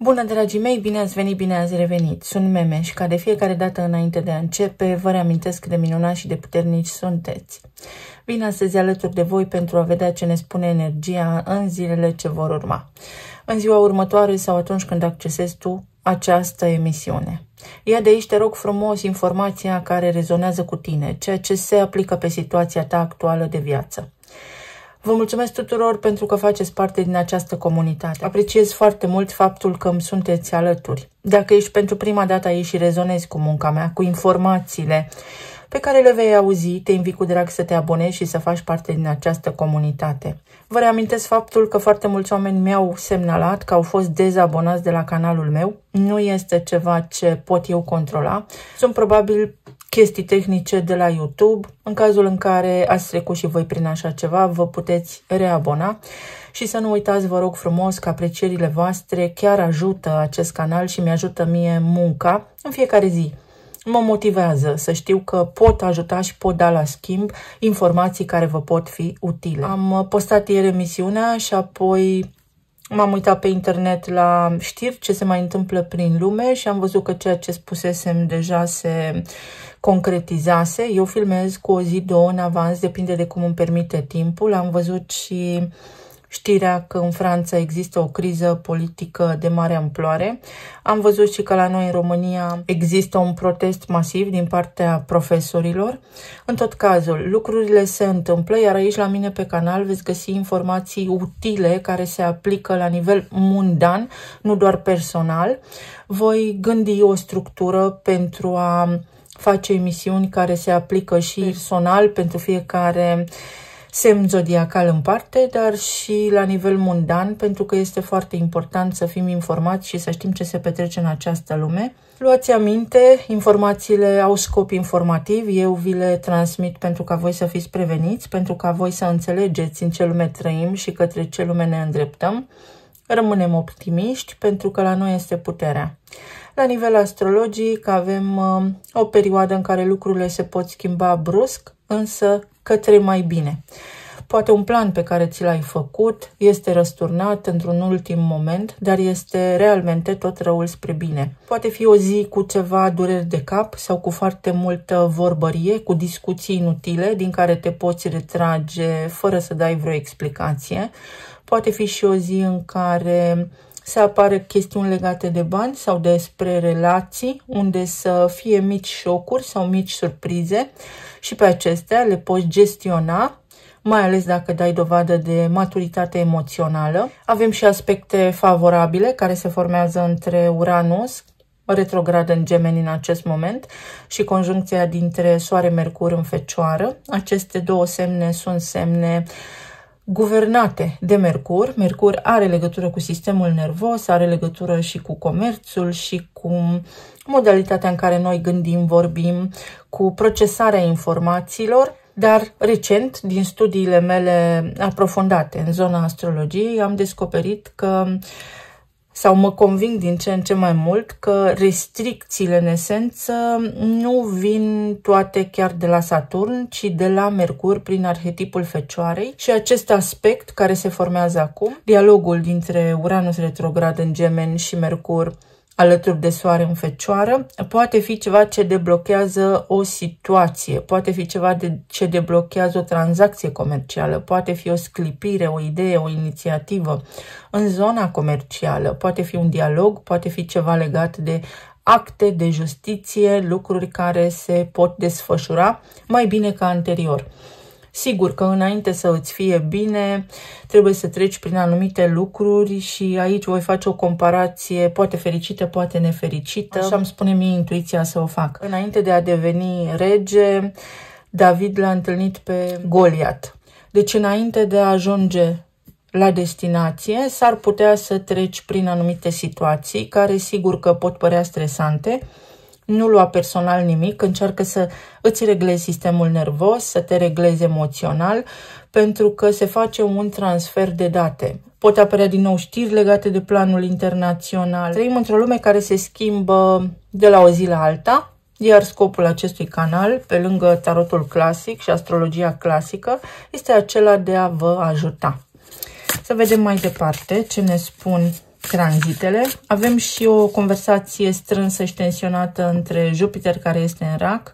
Bună, dragii mei, bine ați venit, bine ați revenit. Sunt Meme și ca de fiecare dată înainte de a începe, vă reamintesc cât de minunați și de puternici sunteți. Vin astăzi alături de voi pentru a vedea ce ne spune energia în zilele ce vor urma. În ziua următoare sau atunci când accesezi tu această emisiune. Ia de aici, te rog frumos, informația care rezonează cu tine, ceea ce se aplică pe situația ta actuală de viață. Vă mulțumesc tuturor pentru că faceți parte din această comunitate. Apreciez foarte mult faptul că îmi sunteți alături. Dacă ești pentru prima dată aici și rezonezi cu munca mea, cu informațiile pe care le vei auzi, te invit cu drag să te abonezi și să faci parte din această comunitate. Vă reamintesc faptul că foarte mulți oameni mi-au semnalat că au fost dezabonați de la canalul meu. Nu este ceva ce pot eu controla. Sunt probabil chestii tehnice de la YouTube. În cazul în care ați trecut și voi prin așa ceva, vă puteți reabona. Și să nu uitați, vă rog frumos, că aprecierile voastre chiar ajută acest canal și mi-ajută mie munca în fiecare zi. Mă motivează să știu că pot ajuta și pot da la schimb informații care vă pot fi utile. Am postat ieri emisiunea și apoi m-am uitat pe internet la știri, ce se mai întâmplă prin lume și am văzut că ceea ce spusesem deja se concretizase. Eu filmez cu o zi, două în avans, depinde de cum îmi permite timpul. Am văzut și știrea că în Franța există o criză politică de mare amploare. Am văzut și că la noi în România există un protest masiv din partea profesorilor. În tot cazul, lucrurile se întâmplă, iar aici la mine pe canal veți găsi informații utile care se aplică la nivel mundan, nu doar personal. Voi gândi o structură pentru a face emisiuni care se aplică și personal pentru fiecare semn zodiacal în parte, dar și la nivel mundan, pentru că este foarte important să fim informați și să știm ce se petrece în această lume. Luați aminte, informațiile au scop informativ, eu vi le transmit pentru ca voi să fiți preveniți, pentru ca voi să înțelegeți în ce lume trăim și către ce lume ne îndreptăm. Rămânem optimiști, pentru că la noi este puterea. La nivel astrologic avem o perioadă în care lucrurile se pot schimba brusc, însă către mai bine. Poate un plan pe care ți l-ai făcut este răsturnat într-un ultim moment, dar este realmente tot răul spre bine. Poate fi o zi cu ceva dureri de cap sau cu foarte multă vorbărie, cu discuții inutile din care te poți retrage fără să dai vreo explicație. Poate fi și o zi în care să apară chestiuni legate de bani sau despre relații, unde să fie mici șocuri sau mici surprize și pe acestea le poți gestiona, mai ales dacă dai dovadă de maturitate emoțională. Avem și aspecte favorabile care se formează între Uranus, retrograd în Gemeni în acest moment, și conjuncția dintre Soare-Mercur în Fecioară. Aceste două semne sunt semne guvernate de Mercur. Mercur are legătură cu sistemul nervos, are legătură și cu comerțul și cu modalitatea în care noi gândim, vorbim, cu procesarea informațiilor. Dar recent, din studiile mele aprofundate în zona astrologiei, am descoperit că, sau mă conving din ce în ce mai mult, că restricțiile în esență nu vin toate chiar de la Saturn, ci de la Mercur prin arhetipul Fecioarei. Și acest aspect care se formează acum, dialogul dintre Uranus retrograd în Gemeni și Mercur alături de Soare în Fecioară, poate fi ceva ce deblochează o situație, poate fi ceva ce deblochează o tranzacție comercială, poate fi o sclipire, o idee, o inițiativă în zona comercială, poate fi un dialog, poate fi ceva legat de acte de justiție, lucruri care se pot desfășura mai bine ca anterior. Sigur că înainte să îți fie bine, trebuie să treci prin anumite lucruri și aici voi face o comparație, poate fericită, poate nefericită. Așa îmi spune mie intuiția să o fac. Înainte de a deveni rege, David l-a întâlnit pe Goliat. Deci înainte de a ajunge la destinație, s-ar putea să treci prin anumite situații care sigur că pot părea stresante. Nu lua personal nimic, încearcă să îți reglezi sistemul nervos, să te reglezi emoțional, pentru că se face un transfer de date. Pot apărea din nou știri legate de planul internațional. Trăim într-o lume care se schimbă de la o zi la alta, iar scopul acestui canal, pe lângă tarotul clasic și astrologia clasică, este acela de a vă ajuta. Să vedem mai departe ce ne spun tranzitele. Avem și o conversație strânsă și tensionată între Jupiter, care este în Rac,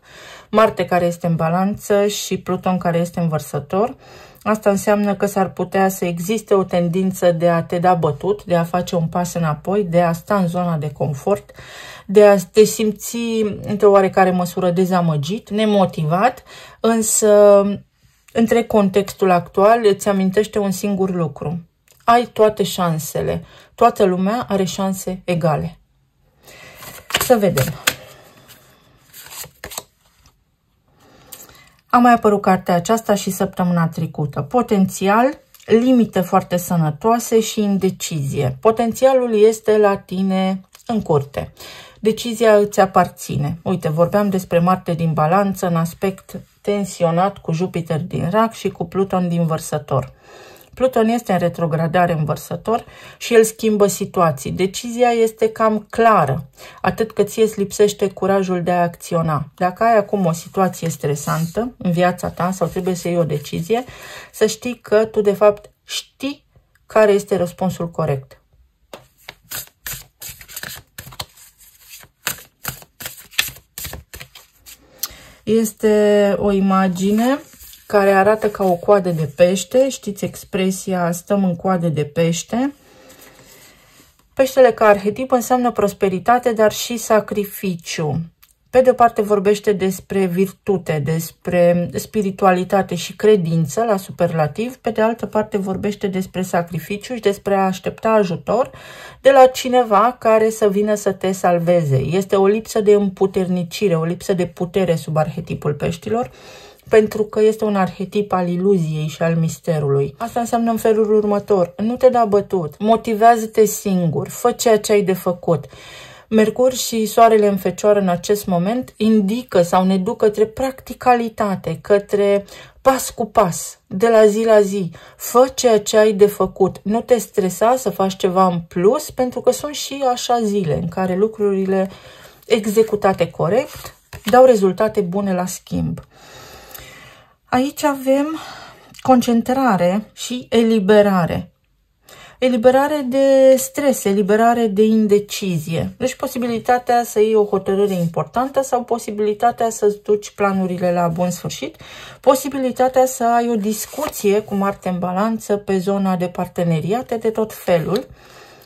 Marte, care este în Balanță, și Pluton, care este în Vărsător. Asta înseamnă că s-ar putea să existe o tendință de a te da bătut, de a face un pas înapoi, de a sta în zona de confort, de a te simți într-o oarecare măsură dezamăgit, nemotivat, însă între contextul actual îți amintește un singur lucru. Ai toate șansele. Toată lumea are șanse egale. Să vedem. A mai apărut cartea aceasta și săptămâna trecută. Potențial, limite foarte sănătoase și indecizie. Potențialul este la tine în curte. Decizia îți aparține. Uite, vorbeam despre Marte din Balanță în aspect tensionat cu Jupiter din Rac și cu Pluton din Vărsător. Pluton este în retrogradare în Vărsător și el schimbă situații. Decizia este cam clară, atât că ție îți lipsește curajul de a acționa. Dacă ai acum o situație stresantă în viața ta sau trebuie să iei o decizie, să știi că tu de fapt știi care este răspunsul corect. Este o imagine care arată ca o coadă de pește. Știți expresia stăm în coadă de pește? Peștele ca arhetip înseamnă prosperitate, dar și sacrificiu. Pe de o parte vorbește despre virtute, despre spiritualitate și credință la superlativ, pe de altă parte vorbește despre sacrificiu și despre a aștepta ajutor de la cineva care să vină să te salveze. Este o lipsă de împuternicire, o lipsă de putere sub arhetipul peștilor, pentru că este un arhetip al iluziei și al misterului. Asta înseamnă în felul următor: nu te da bătut, motivează-te singur, fă ceea ce ai de făcut. Mercur și Soarele în Fecioară în acest moment indică sau ne duc către practicalitate, către pas cu pas, de la zi la zi. Fă ceea ce ai de făcut. Nu te stresa să faci ceva în plus, pentru că sunt și așa zile în care lucrurile executate corect dau rezultate bune la schimb. Aici avem concentrare și eliberare. Eliberare de stres, eliberare de indecizie. Deci posibilitatea să iei o hotărâre importantă sau posibilitatea să-ți duci planurile la bun sfârșit, posibilitatea să ai o discuție cu Marte în Balanță pe zona de parteneriate de tot felul,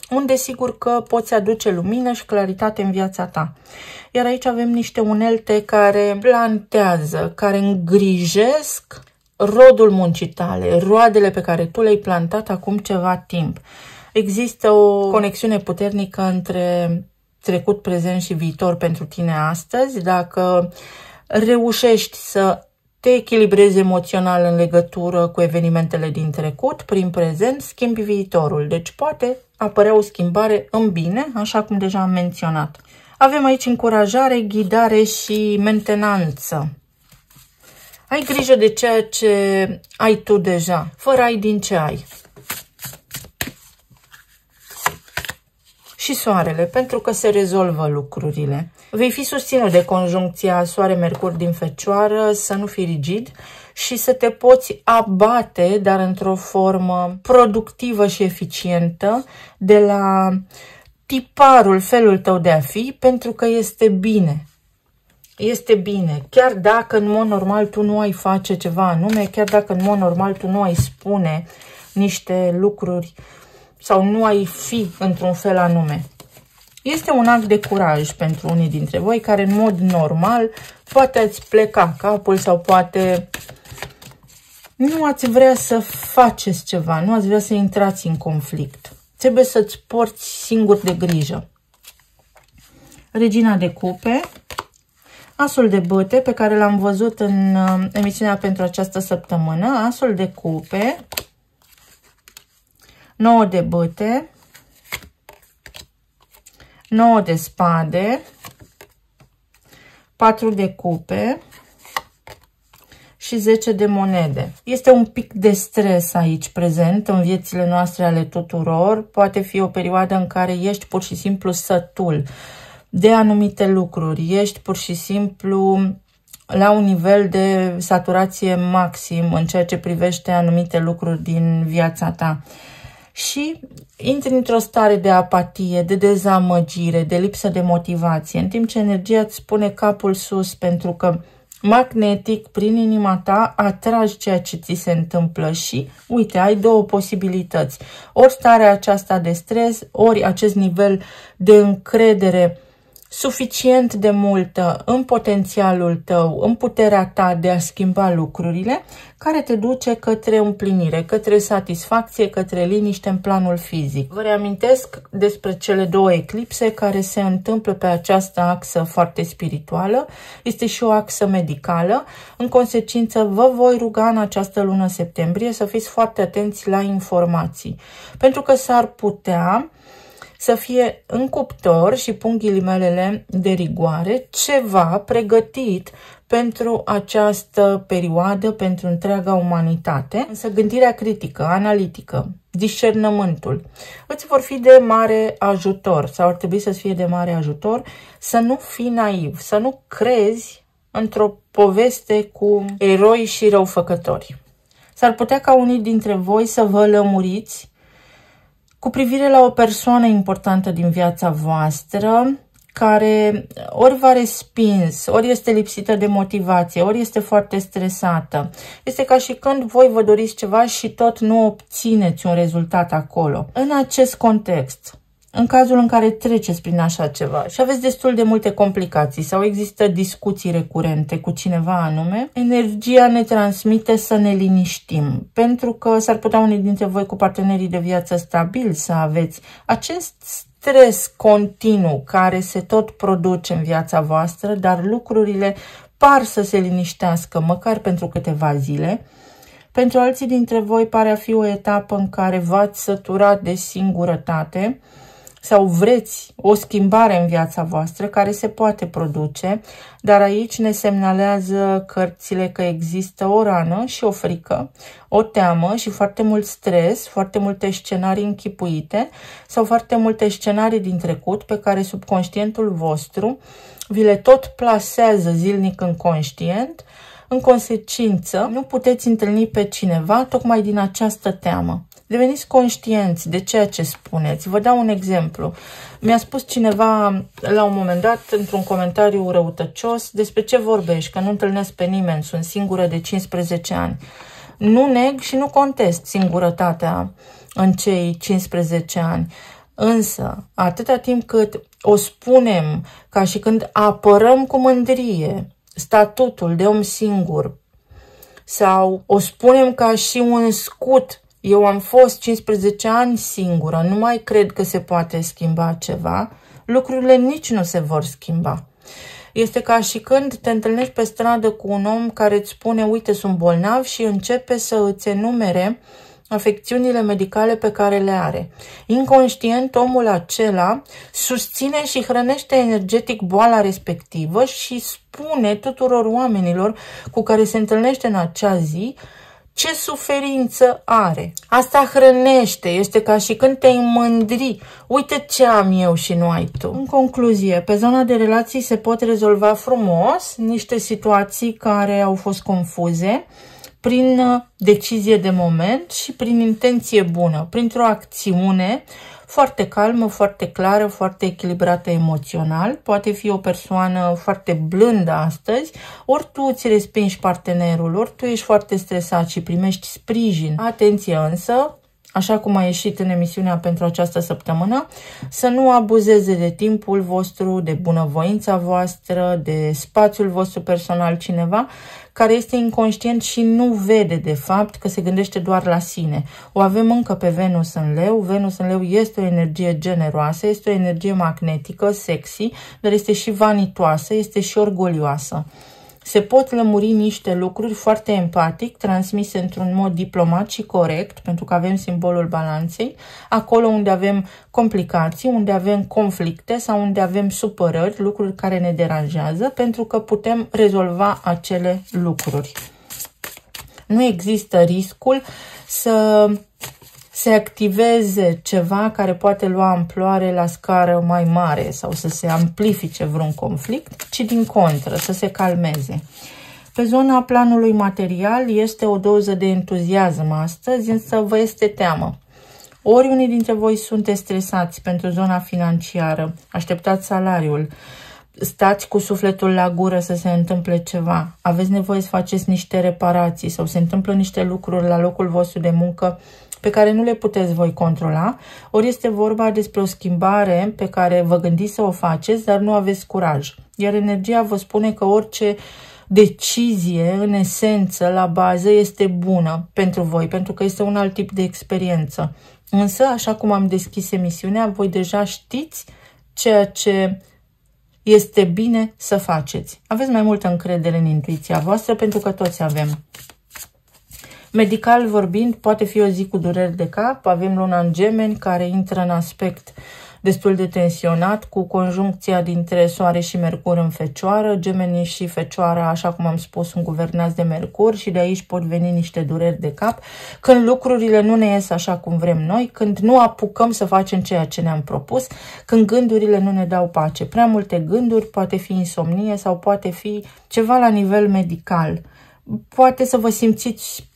unde sigur că poți aduce lumină și claritate în viața ta. Iar aici avem niște unelte care plantează, care îngrijesc rodul muncii tale, roadele pe care tu le-ai plantat acum ceva timp. Există o conexiune puternică între trecut, prezent și viitor pentru tine astăzi. Dacă reușești să te echilibrezi emoțional în legătură cu evenimentele din trecut, prin prezent schimbi viitorul. Deci poate apărea o schimbare în bine, așa cum deja am menționat. Avem aici încurajare, ghidare și mentenanță. Ai grijă de ceea ce ai tu deja, fără ai din ce ai. Și Soarele, pentru că se rezolvă lucrurile. Vei fi susținut de conjuncția Soare-Mercur din Fecioară, să nu fii rigid și să te poți abate, dar într-o formă productivă și eficientă, de la tiparul, felul tău de a fi, pentru că este bine. Este bine, chiar dacă în mod normal tu nu ai face ceva anume, chiar dacă în mod normal tu nu ai spune niște lucruri sau nu ai fi într-un fel anume. Este un act de curaj pentru unii dintre voi care în mod normal poate ați pleca capul sau poate nu ați vrea să faceți ceva, nu ați vrea să intrați în conflict. Trebuie să-ți porți singur de grijă. Regina de cupe, Asul de bâte, pe care l-am văzut în emisiunea pentru această săptămână, Asul de cupe, 9 de bâte, 9 de spade, 4 de cupe și 10 de monede. Este un pic de stres aici prezent în viețile noastre ale tuturor. Poate fi o perioadă în care ești pur și simplu sătul de anumite lucruri. Ești pur și simplu la un nivel de saturație maxim în ceea ce privește anumite lucruri din viața ta. și intri într-o stare de apatie, de dezamăgire, de lipsă de motivație, în timp ce energia îți spune capul sus, pentru că magnetic, prin inima ta, atragi ceea ce ți se întâmplă și, uite, ai două posibilități. Ori starea aceasta de stres, ori acest nivel de încredere suficient de multă în potențialul tău, în puterea ta de a schimba lucrurile, care te duce către împlinire, către satisfacție, către liniște în planul fizic. Vă reamintesc despre cele două eclipse care se întâmplă pe această axă foarte spirituală. Este și o axă medicală. În consecință, vă voi ruga în această lună septembrie să fiți foarte atenți la informații, pentru că s-ar putea să fie în cuptor și pun ghilimelele de rigoare ceva pregătit pentru această perioadă, pentru întreaga umanitate. Însă gândirea critică, analitică, discernământul îți vor fi de mare ajutor sau ar trebui să-ți fie de mare ajutor să nu fii naiv, să nu crezi într-o poveste cu eroi și răufăcători. S-ar putea ca unii dintre voi să vă lămuriți cu privire la o persoană importantă din viața voastră, care ori v-a respins, ori este lipsită de motivație, ori este foarte stresată. Este ca și când voi vă doriți ceva și tot nu obțineți un rezultat acolo. În acest context, în cazul în care treceți prin așa ceva și aveți destul de multe complicații sau există discuții recurente cu cineva anume, energia ne transmite să ne liniștim, pentru că s-ar putea unii dintre voi cu partenerii de viață stabili să aveți acest stres continuu care se tot produce în viața voastră, dar lucrurile par să se liniștească măcar pentru câteva zile. Pentru alții dintre voi pare a fi o etapă în care v-ați săturat de singurătate sau vreți o schimbare în viața voastră care se poate produce, dar aici ne semnalează cărțile că există o rană și o frică, o teamă și foarte mult stres, foarte multe scenarii închipuite sau foarte multe scenarii din trecut pe care subconștientul vostru vi le tot plasează zilnic în conștient. În consecință, nu puteți întâlni pe cineva tocmai din această teamă. Deveniți conștienți de ceea ce spuneți. Vă dau un exemplu. Mi-a spus cineva la un moment dat, într-un comentariu răutăcios, despre ce vorbești, că nu întâlnesc pe nimeni, sunt singură de 15 ani. Nu neg și nu contest singurătatea în cei 15 ani. Însă, atâta timp cât o spunem ca și când apărăm cu mândrie statutul de om singur sau o spunem ca și un scut, eu am fost 15 ani singură, nu mai cred că se poate schimba ceva, lucrurile nici nu se vor schimba. Este ca și când te întâlnești pe stradă cu un om care îți spune, uite, sunt bolnav și începe să îți enumere afecțiunile medicale pe care le are. Inconștient, omul acela susține și hrănește energetic boala respectivă și spune tuturor oamenilor cu care se întâlnește în acea zi ce suferință are. Asta hrănește, este ca și când te-ai mândri. Uite ce am eu și nu ai tu. În concluzie, pe zona de relații se pot rezolva frumos niște situații care au fost confuze, prin decizie de moment și prin intenție bună, printr-o acțiune foarte calmă, foarte clară, foarte echilibrată emoțional. Poate fi o persoană foarte blândă astăzi, ori tu îți respingi partenerul, ori tu ești foarte stresat și primești sprijin. Atenție însă, așa cum a ieșit în emisiunea pentru această săptămână, să nu abuzeze de timpul vostru, de bunăvoința voastră, de spațiul vostru personal cineva care este inconștient și nu vede de fapt că se gândește doar la sine. O avem încă pe Venus în Leu. Venus în Leu este o energie generoasă, este o energie magnetică, sexy, dar este și vanitoasă, este și orgolioasă. Se pot lămuri niște lucruri foarte empatic, transmise într-un mod diplomat și corect, pentru că avem simbolul balanței, acolo unde avem complicații, unde avem conflicte sau unde avem supărări, lucruri care ne deranjează, pentru că putem rezolva acele lucruri. Nu există riscul să se activeze ceva care poate lua amploare la scară mai mare sau să se amplifice vreun conflict, ci din contră, să se calmeze. Pe zona planului material este o doză de entuziasm astăzi, însă vă este teamă. Ori unii dintre voi sunteți stresați pentru zona financiară, așteptați salariul, stați cu sufletul la gură să se întâmple ceva, aveți nevoie să faceți niște reparații sau se întâmplă niște lucruri la locul vostru de muncă pe care nu le puteți voi controla, ori este vorba despre o schimbare pe care vă gândiți să o faceți, dar nu aveți curaj. Iar energia vă spune că orice decizie, în esență, la bază, este bună pentru voi, pentru că este un alt tip de experiență. Însă, așa cum am deschis emisiunea, voi deja știți ceea ce este bine să faceți. Aveți mai multă încredere în intuiția voastră, pentru că toți avem. Medical vorbind, poate fi o zi cu dureri de cap. Avem luna în Gemeni, care intră în aspect destul de tensionat, cu conjuncția dintre Soare și Mercur în Fecioară. Gemenii și Fecioara, așa cum am spus, sunt guvernați de Mercur și de aici pot veni niște dureri de cap. Când lucrurile nu ne ies așa cum vrem noi, când nu apucăm să facem ceea ce ne-am propus, când gândurile nu ne dau pace. Prea multe gânduri, poate fi insomnie sau poate fi ceva la nivel medical. Poate să vă simțiți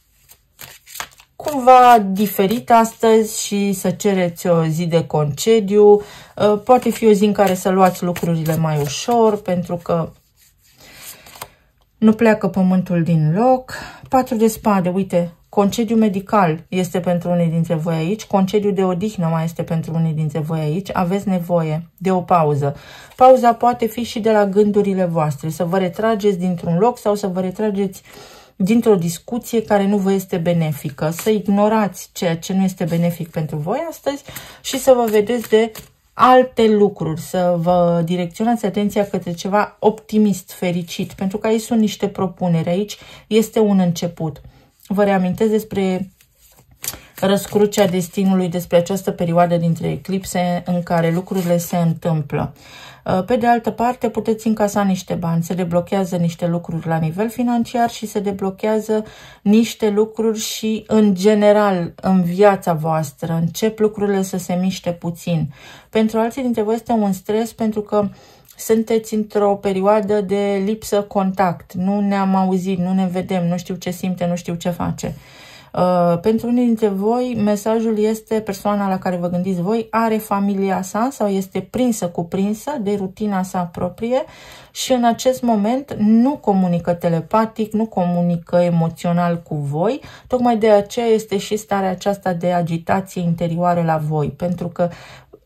cumva diferit astăzi și să cereți o zi de concediu. Poate fi o zi în care să luați lucrurile mai ușor, pentru că nu pleacă pământul din loc. 4 de spade, uite, concediu medical este pentru unii dintre voi aici, concediu de odihnă mai este pentru unii dintre voi aici, aveți nevoie de o pauză. Pauza poate fi și de la gândurile voastre, să vă retrageți dintr-un loc sau să vă retrageți dintr-o discuție care nu vă este benefică, să ignorați ceea ce nu este benefic pentru voi astăzi și să vă vedeți de alte lucruri, să vă direcționați atenția către ceva optimist, fericit, pentru că aici sunt niște propuneri, aici este un început. Vă reamintesc despre răscrucea destinului, despre această perioadă dintre eclipse în care lucrurile se întâmplă. Pe de altă parte, puteți încasa niște bani, se deblochează niște lucruri la nivel financiar și se deblochează niște lucruri și în general în viața voastră. Încep lucrurile să se miște puțin. Pentru alții dintre voi este un stres pentru că sunteți într-o perioadă de lipsă contact. Nu ne-am auzit, nu ne vedem, nu știu ce simte, nu știu ce face. Pentru unii dintre voi, mesajul este persoana la care vă gândiți voi are familia sa sau este prinsă, cuprinsă de rutina sa proprie și în acest moment nu comunică telepatic, nu comunică emoțional cu voi. Tocmai de aceea este și starea aceasta de agitație interioară la voi, pentru că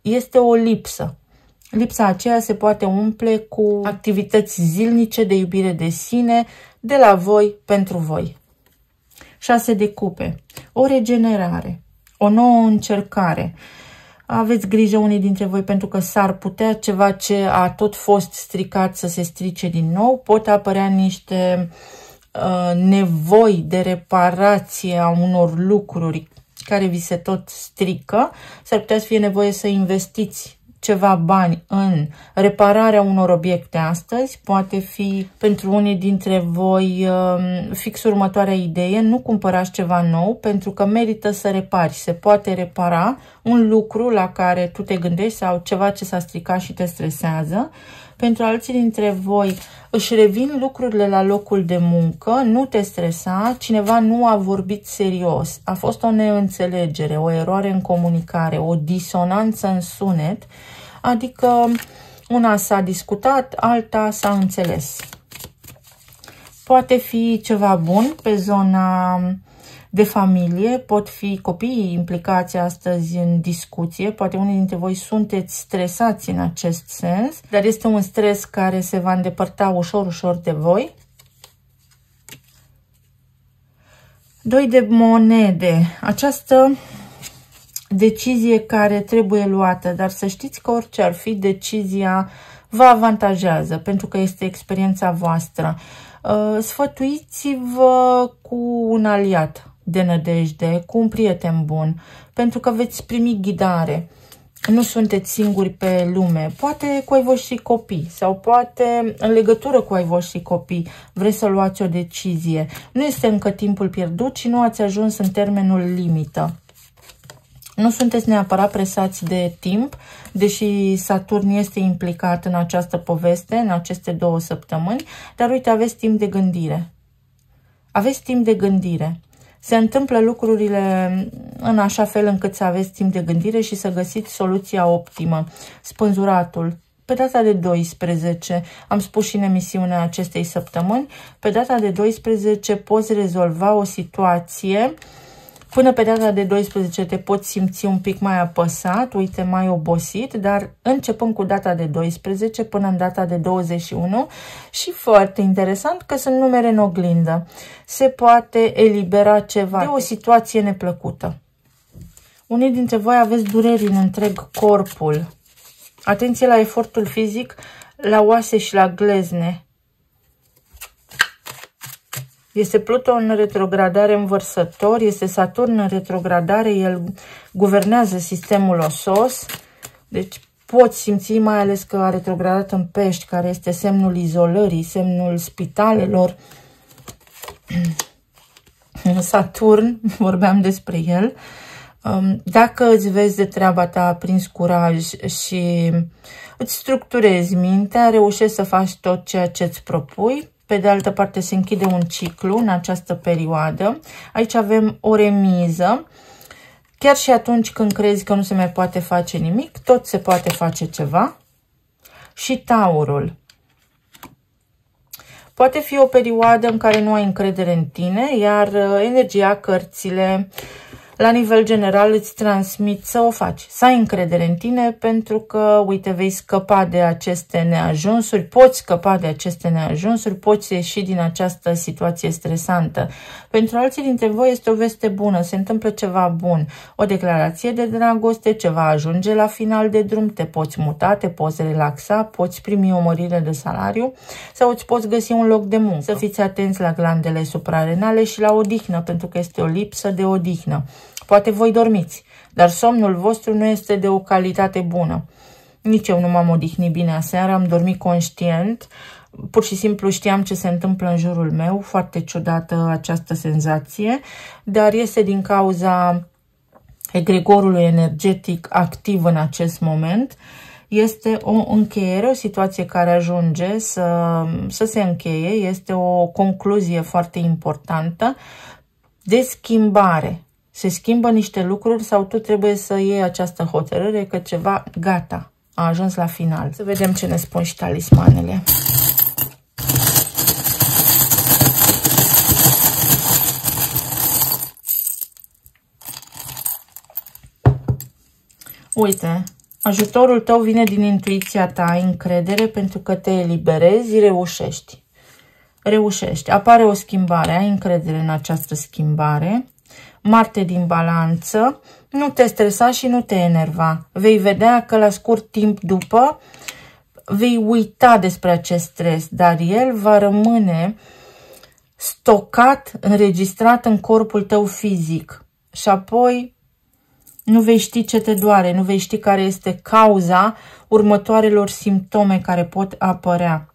este o lipsă. Lipsa aceea se poate umple cu activități zilnice de iubire de sine, de la voi pentru voi. 6 de cupe, o regenerare, o nouă încercare. Aveți grijă unii dintre voi pentru că s-ar putea ceva ce a tot fost stricat să se strice din nou. Pot apărea niște nevoi de reparație a unor lucruri care vi se tot strică. S-ar putea să fie nevoie să investiți ceva bani în repararea unor obiecte astăzi. Poate fi pentru unii dintre voi fix următoarea idee: nu cumpărați ceva nou pentru că merită să repari. Se poate repara un lucru la care tu te gândești sau ceva ce s-a stricat și te stresează. Pentru alții dintre voi își revin lucrurile la locul de muncă, nu te stresa, cineva nu a vorbit serios, a fost o neînțelegere, o eroare în comunicare, o disonanță în sunet, adică una s-a discutat, alta s-a înțeles. Poate fi ceva bun pe zona de familie, pot fi copiii implicați astăzi în discuție, poate unii dintre voi sunteți stresați în acest sens, dar este un stres care se va îndepărta ușor, ușor de voi. 2 de monede, această decizie care trebuie luată, dar să știți că orice ar fi, decizia vă avantajează, pentru că este experiența voastră. Sfătuiți-vă cu un aliat de nădejde, cu un prieten bun, pentru că veți primi ghidare. Nu sunteți singuri pe lume, poate cu ai voștri copii sau poate în legătură cu ai voștri copii vreți să luați o decizie. Nu este încă timpul pierdut și nu ați ajuns în termenul limită. Nu sunteți neapărat presați de timp, deși Saturn este implicat în această poveste, în aceste 2 săptămâni, dar uite, aveți timp de gândire. Aveți timp de gândire. Se întâmplă lucrurile în așa fel încât să aveți timp de gândire și să găsiți soluția optimă. Spânzuratul. Pe data de 12, am spus și în emisiunea acestei săptămâni, pe data de 12 poți rezolva o situație. Până pe data de 12 te poți simți un pic mai apăsat, uite, mai obosit, dar începând cu data de 12 până în data de 21 și foarte interesant că sunt numere în oglindă. Se poate elibera ceva de o situație neplăcută. Unii dintre voi aveți dureri în întreg corpul. Atenție la efortul fizic, la oase și la glezne. Este Pluton în retrogradare în Vărsător, este Saturn în retrogradare, el guvernează sistemul osos, deci poți simți, mai ales că a retrogradat în Pești, care este semnul izolării, semnul spitalelor. Saturn, vorbeam despre el. Dacă îți vezi de treaba ta prins curaj și îți structurezi mintea, reușești să faci tot ceea ce îți propui. Pe de altă parte se închide un ciclu în această perioadă. Aici avem o remiză. Chiar și atunci când crezi că nu se mai poate face nimic, tot se poate face ceva. Și Taurul. Poate fi o perioadă în care nu ai încredere în tine, iar energia, cărțile, la nivel general îți transmit să o faci, să ai încredere în tine, pentru că, uite, vei scăpa de aceste neajunsuri, poți scăpa de aceste neajunsuri, poți ieși din această situație stresantă. Pentru alții dintre voi este o veste bună, se întâmplă ceva bun, o declarație de dragoste, ceva ajunge la final de drum, te poți muta, te poți relaxa, poți primi o mărire de salariu sau îți poți găsi un loc de muncă. Să fiți atenți la glandele suprarenale și la odihnă, pentru că este o lipsă de odihnă. Poate voi dormiți, dar somnul vostru nu este de o calitate bună. Nici eu nu m-am odihnit bine aseară, am dormit conștient, pur și simplu știam ce se întâmplă în jurul meu, foarte ciudată această senzație, dar este din cauza egregorului energetic activ în acest moment. Este o încheiere, o situație care ajunge să se încheie, este o concluzie foarte importantă de schimbare. Se schimbă niște lucruri sau tu trebuie să iei această hotărâre că ceva, gata, a ajuns la final. Să vedem ce ne spun și talismanele. Uite, ajutorul tău vine din intuiția ta, ai încredere pentru că te eliberezi, reușești. Reușești, apare o schimbare, ai încredere în această schimbare. Marte din Balanță, nu te stresa și nu te enerva. Vei vedea că la scurt timp după vei uita despre acest stres, dar el va rămâne stocat, înregistrat în corpul tău fizic. Și apoi nu vei ști ce te doare, nu vei ști care este cauza următoarelor simptome care pot apărea.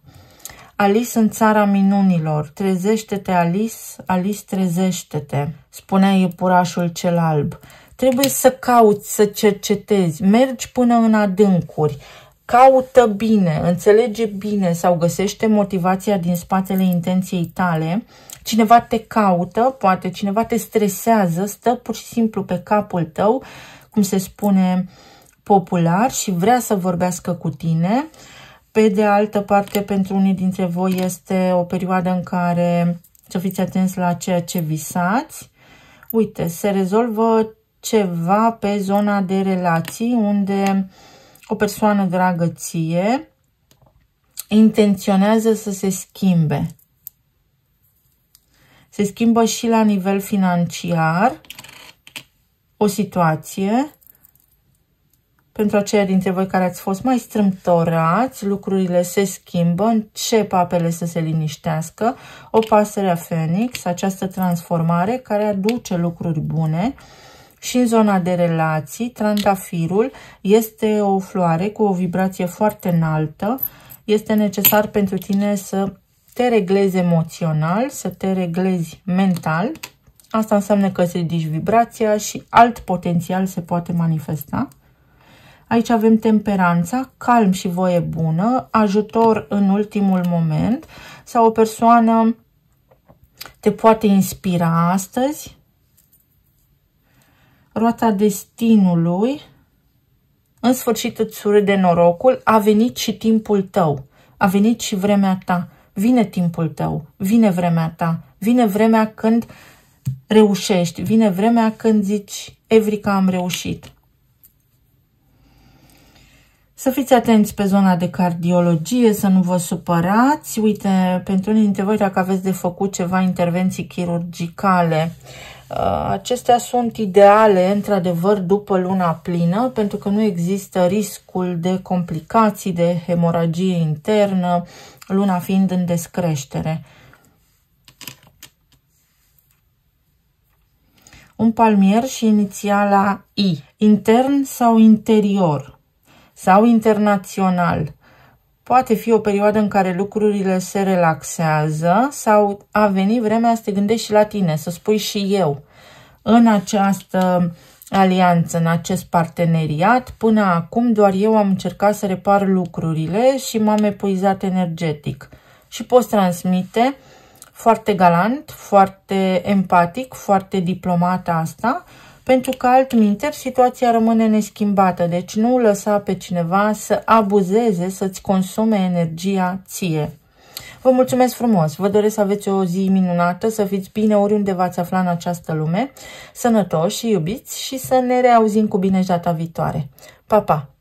Alice în țara minunilor. Trezește-te, Alice, Alice, trezește-te, spunea iepurașul cel alb. Trebuie să cauți, să cercetezi, mergi până în adâncuri, caută bine, înțelege bine sau găsește motivația din spatele intenției tale. Cineva te caută, poate cineva te stresează, stă pur și simplu pe capul tău, cum se spune popular, și vrea să vorbească cu tine. Pe de altă parte, pentru unii dintre voi este o perioadă în care să fiți atenți la ceea ce visați. Uite, se rezolvă ceva pe zona de relații, unde o persoană dragă ție intenționează să se schimbe. Se schimbă și la nivel financiar o situație. Pentru aceia dintre voi care ați fost mai strâmtorați, lucrurile se schimbă, încep apele să se liniștească. O pasăre a Phoenix, această transformare care aduce lucruri bune. Și în zona de relații, trandafirul este o floare cu o vibrație foarte înaltă. Este necesar pentru tine să te reglezi emoțional, să te reglezi mental. Asta înseamnă că îți ridici vibrația și alt potențial se poate manifesta. Aici avem temperanța, calm și voie bună, ajutor în ultimul moment sau o persoană te poate inspira astăzi roata destinului. În sfârșit îți surâde norocul, a venit și timpul tău, a venit și vremea ta, vine timpul tău, vine vremea ta, vine vremea când reușești, vine vremea când zici, Evrica, am reușit. Să fiți atenți pe zona de cardiologie, să nu vă supărați. Uite, pentru unii dintre voi, dacă aveți de făcut ceva intervenții chirurgicale, acestea sunt ideale, într-adevăr, după luna plină, pentru că nu există riscul de complicații, de hemoragie internă, luna fiind în descreștere. Un palmier și inițiala I, intern sau interior sau internațional. Poate fi o perioadă în care lucrurile se relaxează sau a venit vremea să te gândești și la tine, să spui și eu. În această alianță, în acest parteneriat, până acum doar eu am încercat să repar lucrurile și m-am epuizat energetic. Și poți transmite foarte galant, foarte empatic, foarte diplomat asta, pentru că altminteri situația rămâne neschimbată. Deci nu lăsa pe cineva să abuzeze, să-ți consume energia ție. Vă mulțumesc frumos, vă doresc să aveți o zi minunată, să fiți bine oriunde v-ați afla în această lume, sănătoși și iubiți și să ne reauzim cu bine data viitoare. Pa, pa!